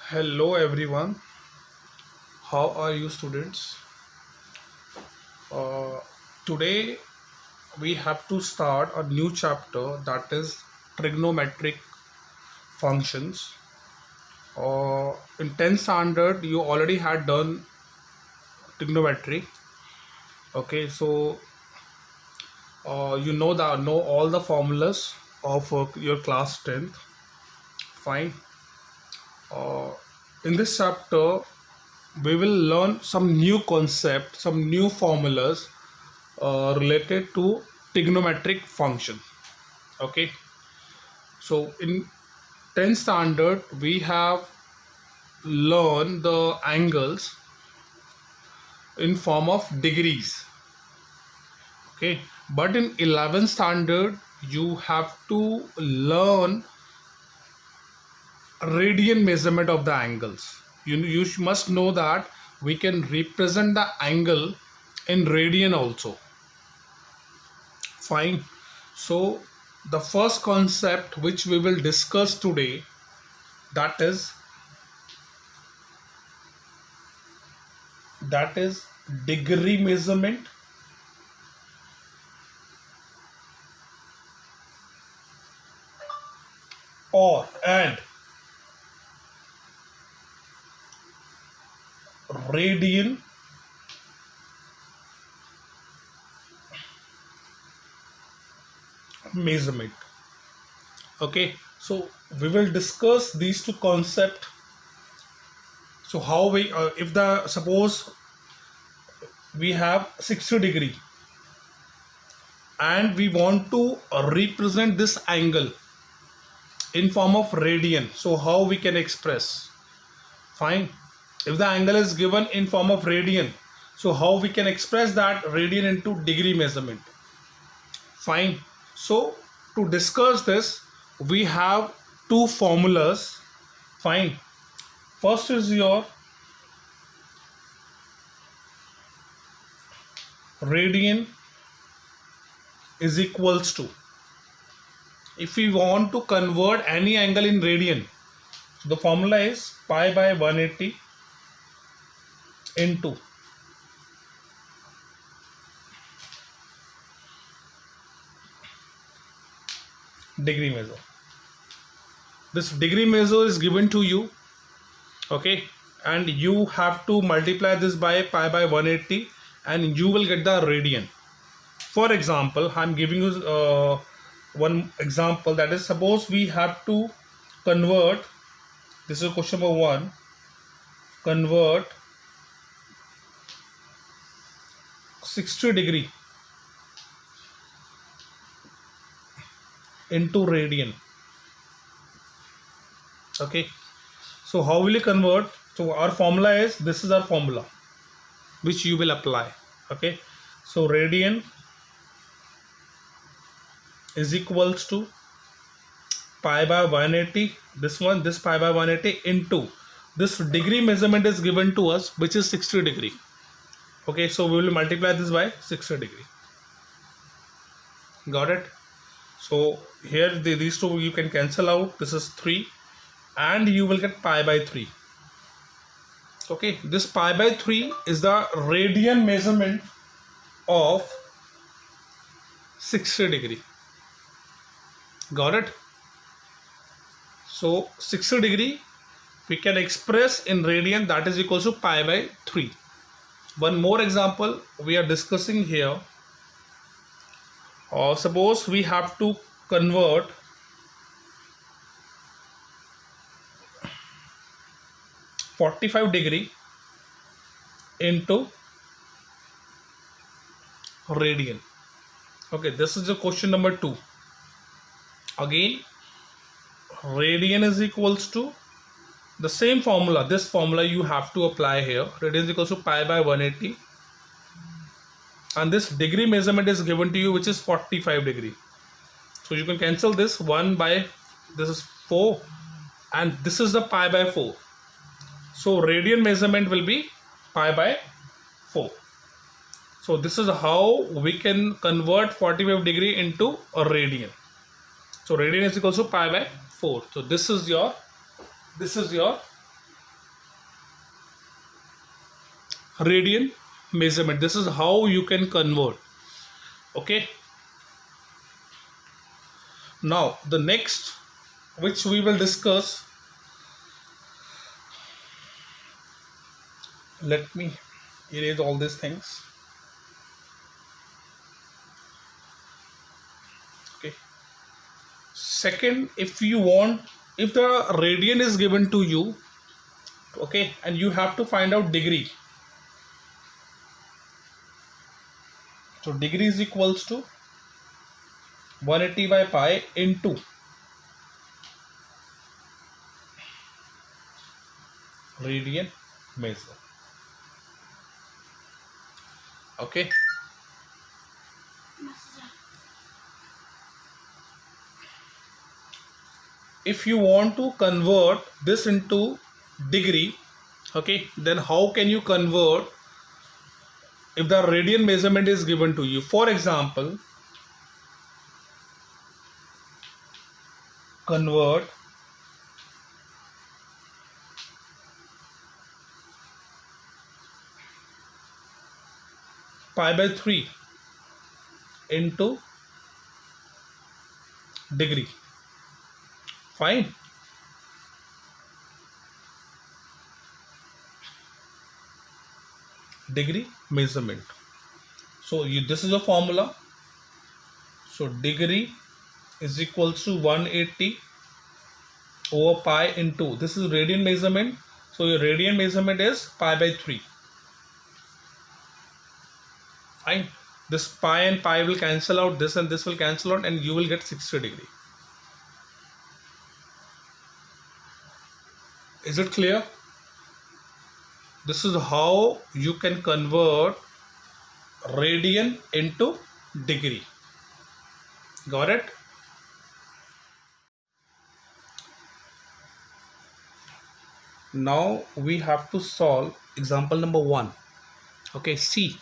Hello everyone, how are you students? Uh, Today we have to start a new chapter, that is trigonometric functions. In 10th standard you already had done trigonometry. Okay, so you know all the formulas of your class 10th. Fine. Uh, in this chapter we will learn some new concepts, some new formulas related to trigonometric function. Okay, so in 10th standard we have learned the angles in form of degrees. Okay, but in 11th standard you have to learn radian measurement of the angles. You must know that we can represent the angle in radian also. Fine. So the first concept which we will discuss today, that is degree measurement or and radian measurement. Okay, so we will discuss these two concepts. So how we if the suppose we have 60 degree and we want to represent this angle in form of radian, so how we can express? Fine. If the angle is given in form of radian, so how we can express that radian into degree measurement? Fine. So to discuss this we have two formulas. Fine. First is your radian is equals to, if we want to convert any angle in radian, the formula is pi by 180 into degree measure. This degree measure is given to you. Okay, and you have to multiply this by pi by 180 and you will get the radian. For example, I'm giving you one example, that is, suppose we have to convert, this is question number 1, convert 60 degree into radian. Okay, so how will you convert? So our formula is, this is our formula which you will apply. Okay, so radian is equals to pi by 180, this pi by 180 into this degree measurement is given to us, which is 60 degree. Okay, so we will multiply this by 60 degree. Got it? So here these two you can cancel out, this is 3 and you will get pi by 3. Okay, this pi by 3 is the radian measurement of 60 degree. Got it? So 60 degree we can express in radian, that is equal to pi by 3. One more example we are discussing here. Suppose we have to convert 45 degree into radian. Okay, this is the question number 2. Again, radian is equals to the same formula, this formula you have to apply here. Radian is equals to pi by 180 and this degree measurement is given to you, which is 45 degree. So you can cancel this 1 by, this is 4 and this is the pi by 4. So radian measurement will be pi by 4. So this is how we can convert 45 degree into a radian. So radian is equal to pi by 4. So this is your radian measurement. This is how you can convert. Okay. Now the next which we will discuss, let me erase all these things. Okay. Second, if you want, if the radian is given to you, okay, and you have to find out degree. So degree is equals to 180 by pi into radian measure. Okay. If you want to convert this into degree, okay, then how can you convert if the radian measurement is given to you? For example, convert pi by 3 into degree. Fine. Degree measurement. So this is a formula. So degree is equals to 180 over pi into, this is radian measurement. So your radian measurement is pi by 3. Fine. This pi and pi will cancel out, this and this will cancel out, and you will get 60 degree. Is it clear? This is how you can convert radian into degree. Got it? Now we have to solve example number 1. Okay, see.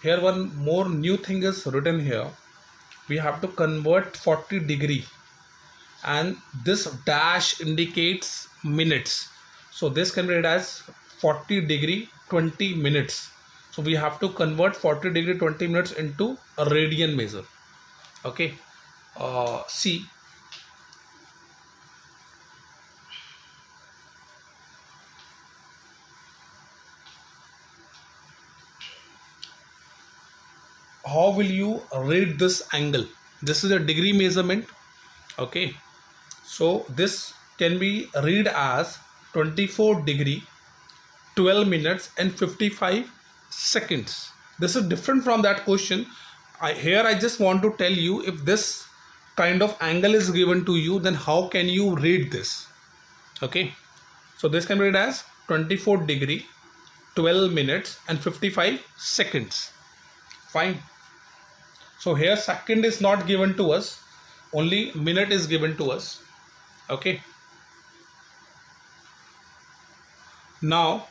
Here one more new thing is written here. We have to convert 40 degree, and this dash indicates minutes. So this can be read as 40 degree 20 minutes. So we have to convert 40 degree 20 minutes into a radian measure. Okay. See. How will you read this angle? This is a degree measurement. Okay. So this can be read as 24 degree 12 minutes and 55 seconds. This is different from that question. Here I just want to tell you, if this kind of angle is given to you, then how can you read this? Okay. So this can be read as 24 degree 12 minutes and 55 seconds. Fine. So here second is not given to us, only minute is given to us. Okay. Now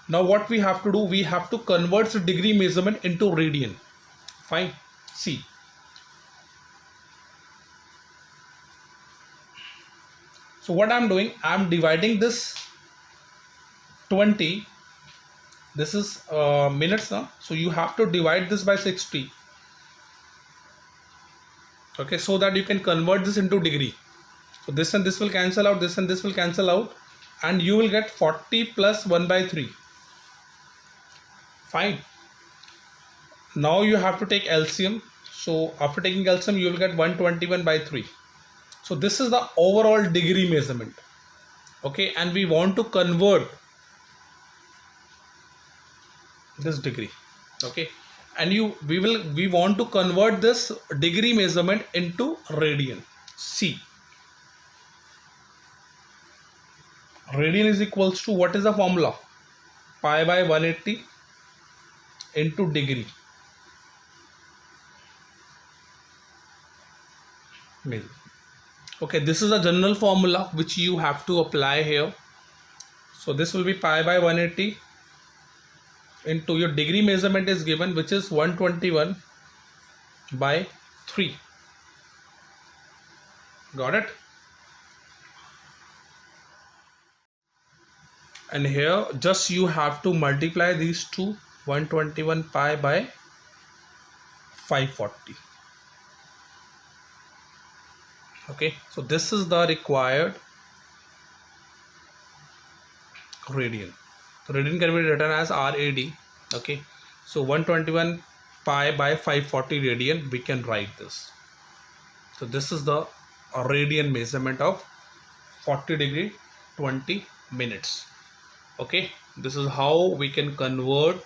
what we have to do, we have to convert the degree measurement into radian. Fine. See. So what I'm doing, I'm dividing this 20. This is minutes now. So you have to divide this by 60. Okay, so that you can convert this into degree. So this and this will cancel out, this and this will cancel out, and you will get 40 plus 1 by 3. Fine. Now you have to take LCM. So after taking LCM, you will get 121 by 3. So this is the overall degree measurement. Okay, and we want to convert this degree. Okay, and we want to convert this degree measurement into radian. See, radian is equals to, what is the formula? Pi by 180 into degree. Okay, this is a general formula which you have to apply here. So this will be pi by 180 into your degree measurement is given, which is 121 by 3. Got it? and here just you have to multiply these two, 121 pi by 540. Okay, so this is the required radian. So radian can be written as RAD. Okay, so 121 pi by 540 radian, we can write this. So this is the radian measurement of 40 degree 20 minutes. Okay, this is how we can convert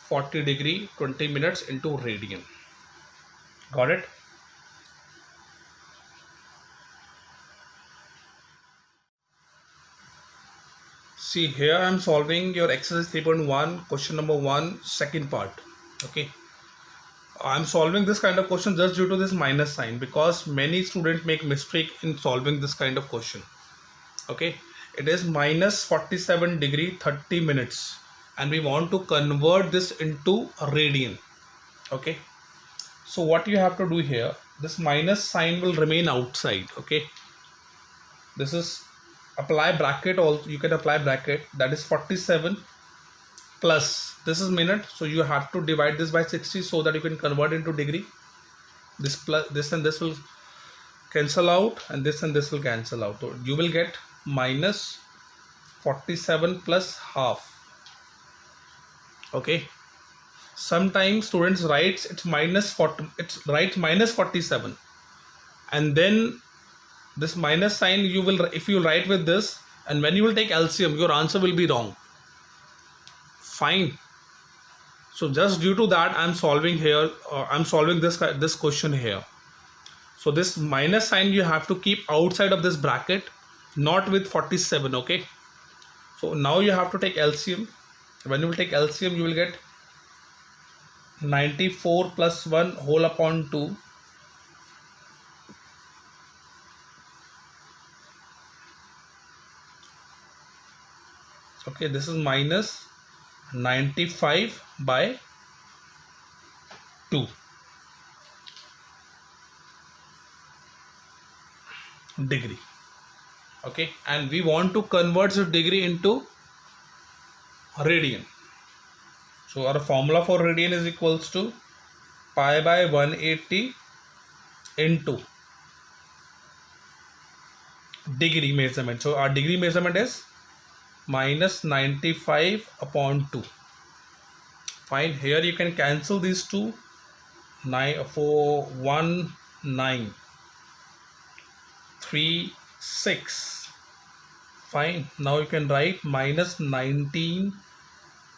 40 degree 20 minutes into radian. Got it? See, here I am solving your exercise 3.1 question number 1 second part. Okay, I am solving this kind of question just due to this minus sign, because many students make mistake in solving this kind of question. Okay, it is minus 47 degree 30 minutes and we want to convert this into radian. Okay, so what you have to do here, this minus sign will remain outside. Okay, this is apply bracket, also you can apply bracket, that is 47 plus this is minute, so you have to divide this by 60 so that you can convert into degree. This plus this and this will cancel out and this will cancel out, so you will get minus 47 plus half. Okay, sometimes students writes it's minus 40, it's writes minus 47 and then this minus sign you will, if you write with this and when you will take LCM, your answer will be wrong. Fine. So just due to that I'm solving here, I'm solving this question here. So this minus sign you have to keep outside of this bracket, not with 47. Okay, so now you have to take LCM. When you will take LCM, you will get 94 plus 1 whole upon 2. Okay, this is minus 95 by 2 degree. Okay, and we want to convert this degree into radian. So our formula for radian is equals to pi by 180 into degree measurement. So our degree measurement is minus 95 upon 2. Fine, here you can cancel these two, 9 4 1 9 3 6. Fine, now you can write minus 19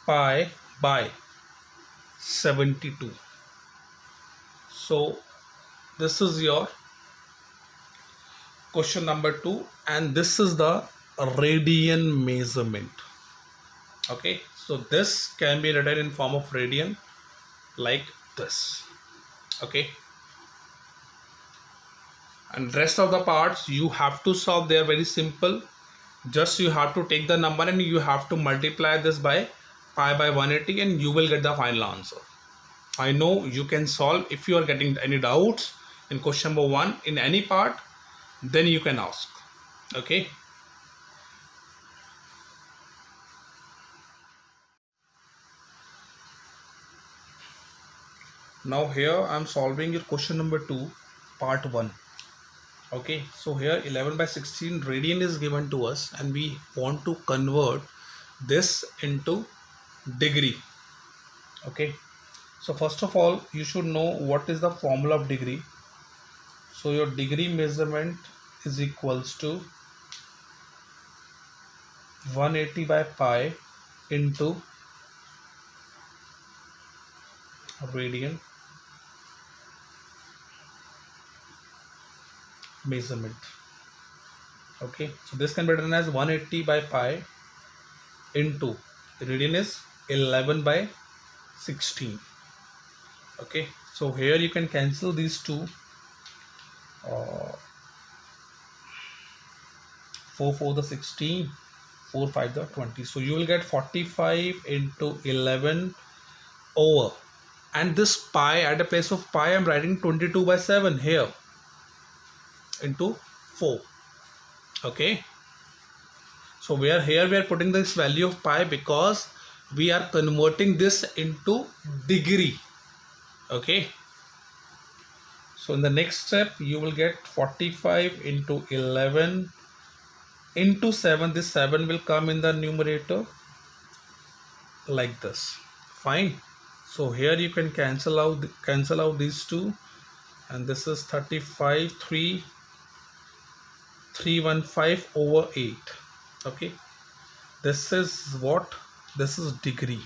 pi by 72. So this is your question number 2 and this is the radian measurement. Okay, so this can be written in form of radian like this. Okay, and rest of the parts you have to solve, they are very simple. Just you have to take the number and you have to multiply this by pi by 180 and you will get the final answer. I know you can solve. If you are getting any doubts in question number 1 in any part, then you can ask. Okay, now here I am solving your question number 2 part 1. Okay, so here 11 by 16 radian is given to us and we want to convert this into degree. Okay, so first of all you should know what is the formula of degree. So your degree measurement is equals to 180 by pi into radian measurement. Okay, so this can be written as 180 by pi into radian is 11 by 16. Okay, so here you can cancel these two, 4 4 the 16, 4 5 the 20, so you will get 45 into 11 over, and this pi, at a place of pi I am writing 22 by 7 here into 4. Okay, So here we are putting this value of pi because we are converting this into degree. Okay. So in the next step, you will get 45 into 11 into 7. This 7 will come in the numerator like this. Fine. So here you can cancel out these two, and this is 35 315 over 8. Okay, this is what? This is degree.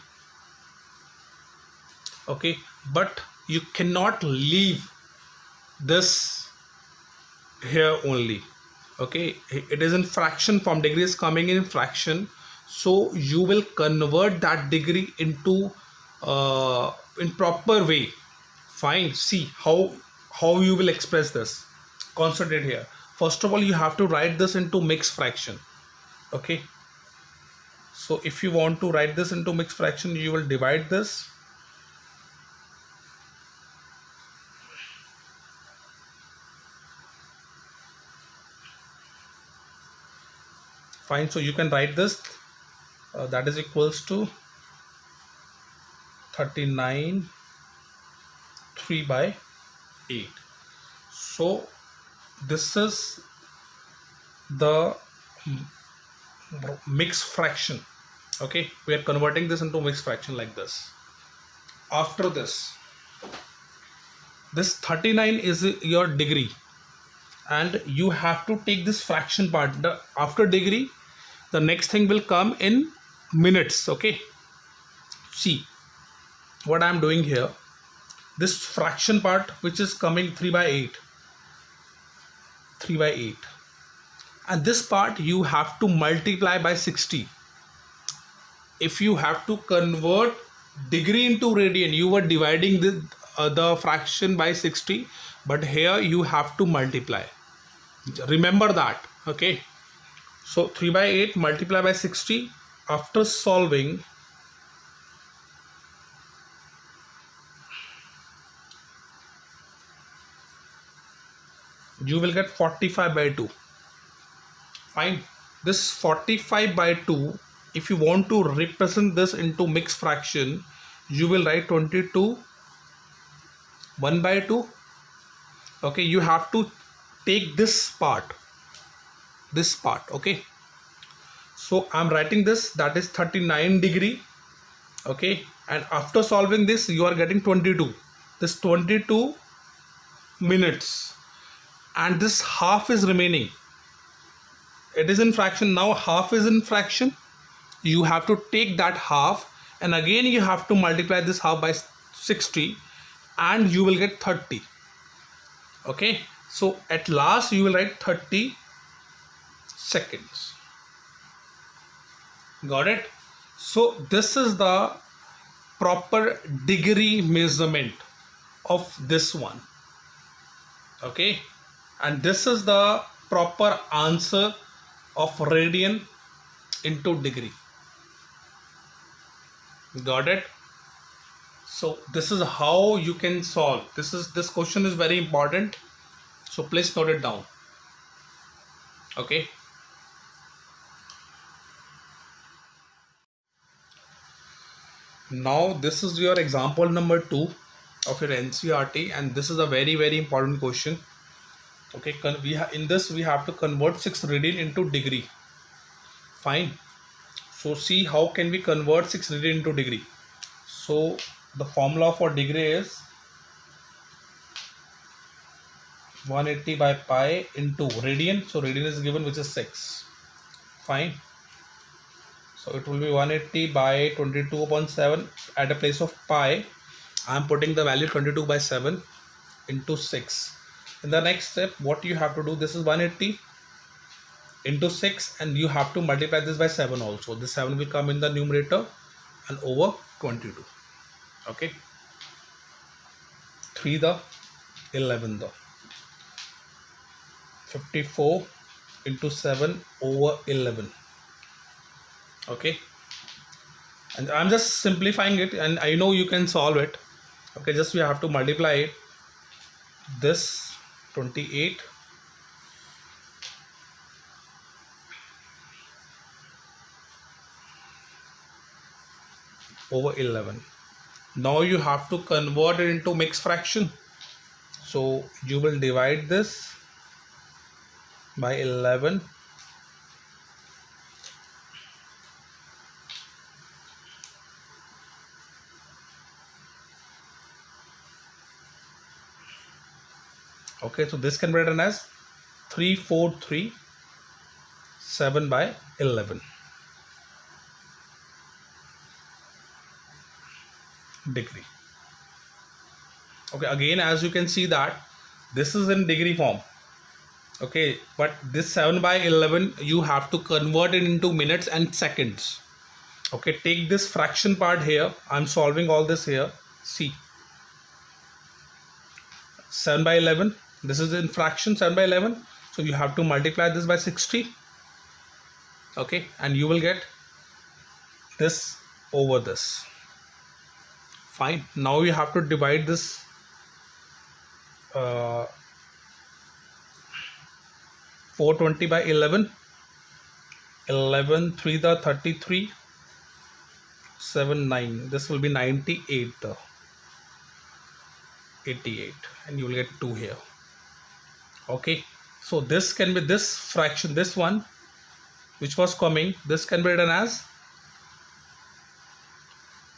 Okay, but you cannot leave this here only. Okay, it is in fraction form. Degree is coming in fraction, so you will convert that degree into in proper way. Fine. See how you will express this. Concentrate here. First of all, you have to write this into mixed fraction. Okay, so if you want to write this into mixed fraction, you will divide this. Fine. So you can write this, that is equals to 39 3 by 8. So this is the mixed fraction. Okay, we are converting this into mixed fraction like this. After this 39 is your degree, and you have to take this fraction part. After degree, the next thing will come in minutes. Okay, see what I am doing here. This fraction part which is coming 3 by 8, and this part you have to multiply by 60. If you have to convert degree into radian, you were dividing the fraction by 60, but here you have to multiply. Remember that. Okay, so 3 by 8 multiply by 60. After solving, you will get 45 by 2. Fine. This 45 by 2, if you want to represent this into mixed fraction, you will write 22 1 by 2. Okay, you have to take this part. Okay, so I'm writing this, that is 39 degree. Okay, and after solving this, you are getting 22. This 22 minutes, and this half is remaining. It is in fraction. Now half is in fraction. You have to take that half, and again you have to multiply this half by 60, and you will get 30. Okay, so at last you will write 30 seconds. Got it? So this is the proper degree measurement of this one. Okay, and this is the proper answer of radian into degree. Got it? So this is how you can solve. This question is very important, so please note it down. Okay, now this is your example number 2 of your NCERT, and this is a very important question. Okay, in this we have to convert 6 radian into degree. Fine. So see how can we convert 6 radian into degree. So the formula for degree is 180 by pi into radian. So radian is given, which is 6. Fine. So it will be 180 by 22 upon 7. At a place of pi, I am putting the value 22 by 7 into 6. In the next step, what you have to do, this is 180 into 6, and you have to multiply this by 7 also. This 7 will come in the numerator and over 22. Okay, 3 the 11 the 54 into 7 over 11. Okay, and I'm just simplifying it, and I know you can solve it. Okay, just we have to multiply it. This 28 over 11. Now you have to convert it into mixed fraction. So you will divide this by 11. Okay, so this can be written as 3437 by 11 degree. Okay, again, as you can see that this is in degree form. Okay, but this 7 by 11 you have to convert it into minutes and seconds. Okay, take this fraction part here. I'm solving all this here. See, 7 by 11, this is in fraction 7 by 11, so you have to multiply this by 60. Okay, and you will get this over this. Fine. Now you have to divide this 420 by 11. 11 3 the 33, 7 9. This will be 98 the 88, and you will get 2 here. Okay, so this can be this fraction, this one which was coming, this can be written as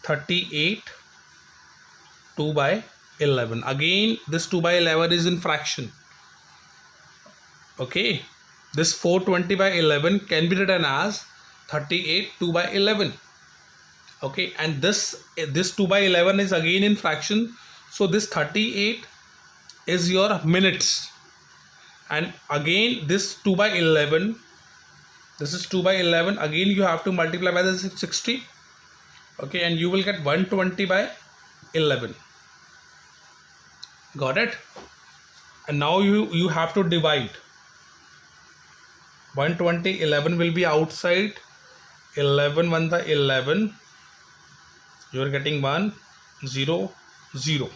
38 2 by 11. Again, this 2 by 11 is in fraction. Okay, this 420 by 11 can be written as 38 2 by 11. Okay, and this 2 by 11 is again in fraction, so this 38 is your minutes, and again this 2 by 11, this is 2 by 11, again you have to multiply by the 60. Okay, and you will get 120 by 11. Got it? And now you have to divide. 120, 11 will be outside. 11 1 the 11. You are getting 1 0 0.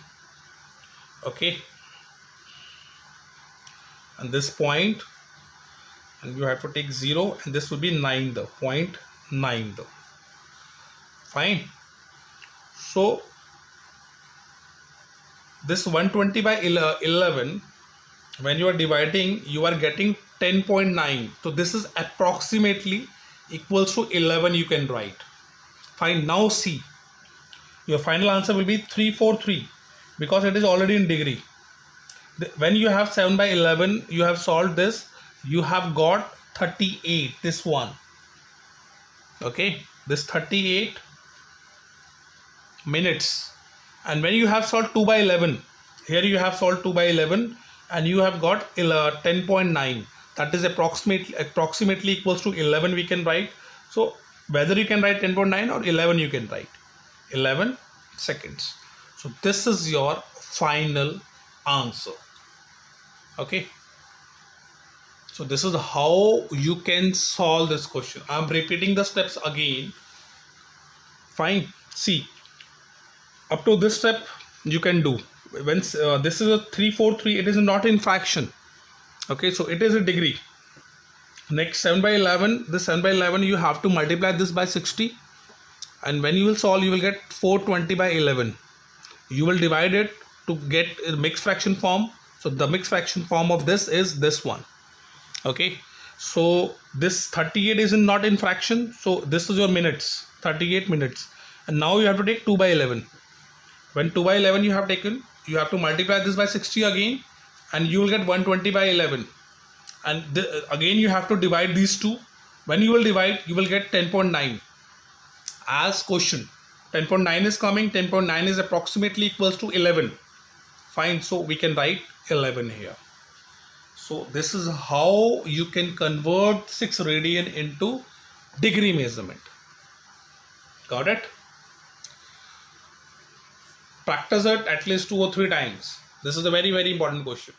Okay, and this point, and you have to take 0, and this will be 9 the 0.9 the. Fine. So this 120 by 11, when you are dividing, you are getting 10.9. So this is approximately equals to 11 you can write. Fine. Now see, your final answer will be 343 because it is already in degree. When you have 7 by 11, you have solved this, you have got 38, this one. Okay, this 38 minutes. And when you have solved 2 by 11, here you have solved 2 by 11 and you have got 10.9. That is approximately equals to 11 we can write. So whether you can write 10.9 or 11 you can write 11 seconds. So this is your final answer. Okay, so this is how you can solve this question. I'm repeating the steps again. Fine. See, up to this step you can do. When this is a 343, it is not in fraction. Okay, so it is a degree. Next, 7 by 11, this 7 by 11 you have to multiply this by 60, and when you will solve, you will get 420 by 11. You will divide it to get a mixed fraction form. So the mixed fraction form of this is this one. Okay, so this 38 is not in fraction, so this is your minutes, 38 minutes. And now you have to take 2 by 11. When 2 by 11 you have taken, you have to multiply this by 60 again, and you will get 120 by 11. And again you have to divide these two. When you will divide, you will get 10.9 as question. 10.9 is coming. 10.9 is approximately equals to 11. Fine, so we can write 11 here. So this is how you can convert 6 radian into degree measurement. Got it? Practice it at least 2 or 3 times. This is a very, very important question.